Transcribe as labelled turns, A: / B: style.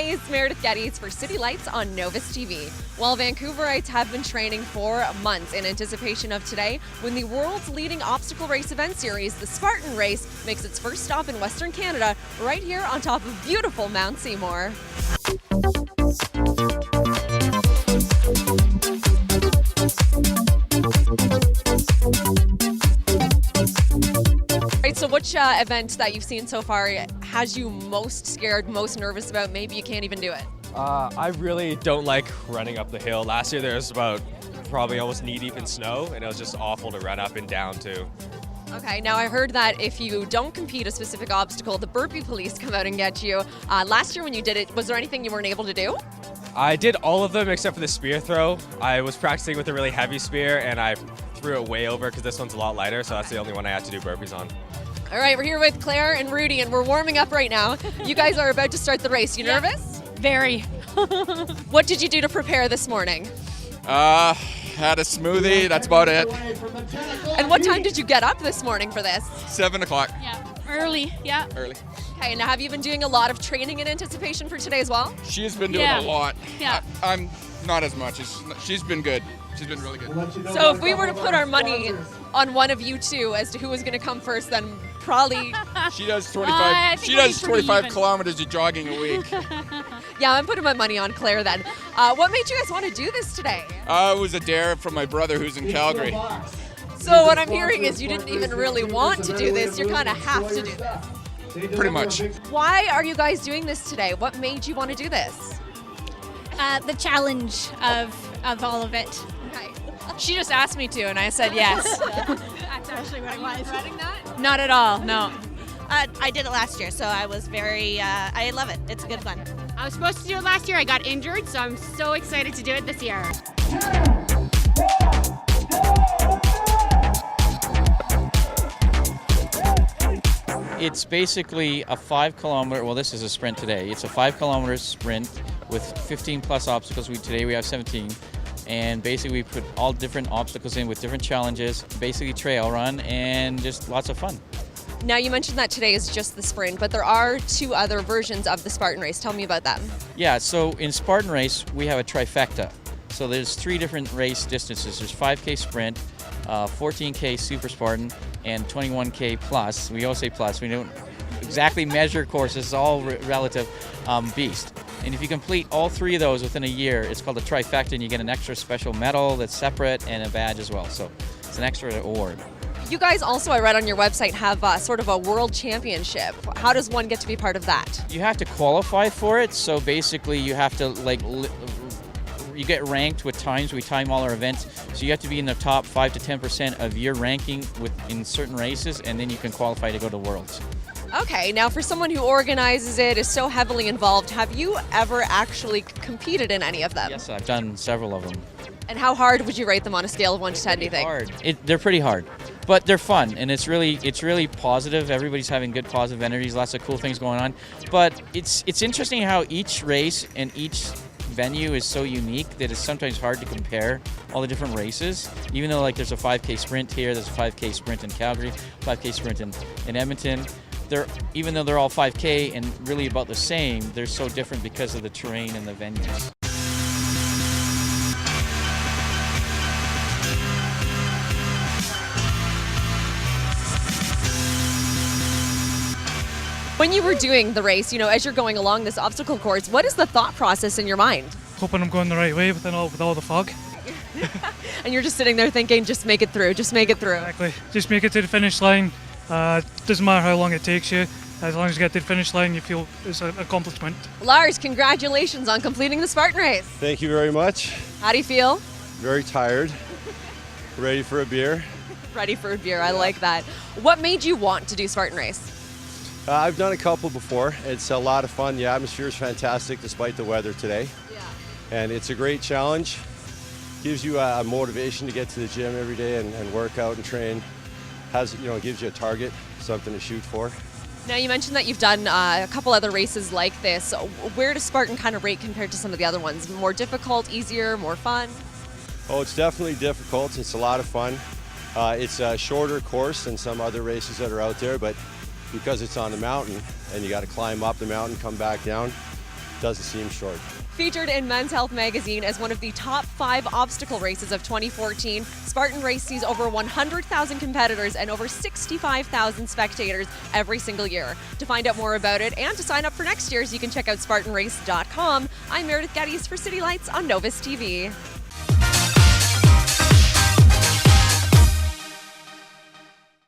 A: Hi, it's Meredith Geddes for City Lights on Novus TV. Well, Vancouverites have been training for months in anticipation of today when the world's leading obstacle race event series, the Spartan Race, makes its first stop in Western Canada, right here on top of beautiful Mount Seymour. Right, so which event that you've seen so far has you most scared, most nervous about? Maybe you can't even do it.
B: I really don't like running up the hill. Last year there was about probably almost knee-deep in snow, and it was just awful to run up and down too.
A: Okay, now I heard that if you don't compete a specific obstacle, the burpee police come out and get you. Last year when you did it, was there anything you weren't able to do?
B: I did all of them except for the spear throw. I was practicing with a really heavy spear, and I threw it way over because this one's a lot lighter, so that's the only one I had to do burpees on.
A: All right, we're here with Claire and Rudy, and we're warming up right now. You guys are about to start the race. You nervous?
C: Very.
A: What did you do to prepare this morning?
D: Had a smoothie, that's about it.
A: And what time did you get up this morning for this?
D: 7 o'clock.
C: Yeah. Early. Yeah.
D: Early.
A: Okay, now have you been doing a lot of training in anticipation for today as well?
D: She's been doing
C: Yeah.
D: a lot.
C: Yeah.
D: I'm not as much. She's been good. She's been really good.
A: So if we were to put our money on one of you two as to who was going to come first, then probably...
D: She does
C: I
D: 25.
C: think
D: She
C: we'll be
D: does
C: pretty
D: 25
C: even.
D: kilometers of jogging a week.
A: Yeah, I'm putting my money on Claire then. What made you guys want to do this today?
D: It was a dare from my brother who's in Calgary.
A: So what I'm hearing is you didn't even really want to do this. You kind of have to do this.
D: Pretty much.
A: Why are you guys doing this today? What made you want to do this?
C: The challenge of all of it.
A: Okay.
E: She just asked me to, and I said yes.
C: That's actually what it was.
A: Regretting that?
E: Not at all, no.
F: I did it last year, so I was very, I love it. It's good fun.
G: I was supposed to do it last year. I got injured, so I'm so excited to do it this year.
H: It's basically a 5 kilometer, well this is a sprint today, it's a 5 kilometer sprint with 15 plus obstacles. Today we have 17, and basically we put all different obstacles in with different challenges, basically trail run and just lots of fun.
A: Now you mentioned that today is just the sprint, but there are two other versions of the Spartan Race. Tell me about them.
H: Yeah, so in Spartan Race we have a trifecta. So there's 3 different race distances. There's 5K sprint, 14K super Spartan, and 21K plus. We always say plus, we don't exactly measure courses, it's all relative beast. And if you complete all 3 of those within a year, it's called a trifecta, and you get an extra special medal that's separate and a badge as well. So it's an extra award.
A: You guys also, I read on your website, have sort of a world championship. How does one get to be part of that?
H: You have to qualify for it, so basically you have to you get ranked with times. We time all our events, so you have to be in the top 5 to 10% of your ranking in certain races, and then you can qualify to go to Worlds.
A: Okay, now for someone who organizes it, is so heavily involved, have you ever actually competed in any of them?
H: Yes, I've done several of them.
A: And how hard would you rate them on a scale of 1 to 10, do you think?
H: Hard. They're pretty hard, but they're fun, and it's really positive. Everybody's having good positive energies, lots of cool things going on. But it's interesting how each race and each venue is so unique that it's sometimes hard to compare all the different races. Even though there's a 5K sprint here, there's a 5K sprint in Calgary, 5K sprint in Edmonton. Even though they're all 5K and really about the same, they're so different because of the terrain and the venues.
A: When you were doing the race, as you're going along this obstacle course, what is the thought process in your mind?
I: Hoping I'm going the right way with all the fog.
A: And you're just sitting there thinking, just make it through, just make it through.
I: Exactly. Just make it to the finish line. Doesn't matter how long it takes you. As long as you get to the finish line, you feel it's an accomplishment.
A: Lars, congratulations on completing the Spartan Race.
J: Thank you very much.
A: How do you feel?
J: Very tired. Ready for a beer.
A: Ready for a beer, I like that. What made you want to do Spartan Race?
J: I've done a couple before. It's a lot of fun. The atmosphere is fantastic despite the weather today.
A: Yeah.
J: And it's a great challenge. Gives you a motivation to get to the gym every day and work out and train. Gives you a target, something to shoot for.
A: Now you mentioned that you've done a couple other races like this. Where does Spartan kind of rate compared to some of the other ones? More difficult, easier, more fun?
J: Oh, it's definitely difficult. It's a lot of fun. It's a shorter course than some other races that are out there, but because it's on the mountain and you got to climb up the mountain, come back down, doesn't seem short.
A: Featured in Men's Health magazine as one of the top 5 obstacle races of 2014, Spartan Race sees over 100,000 competitors and over 65,000 spectators every single year. To find out more about it and to sign up for next year's, you can check out SpartanRace.com. I'm Meredith Geddes for City Lights on Novus TV.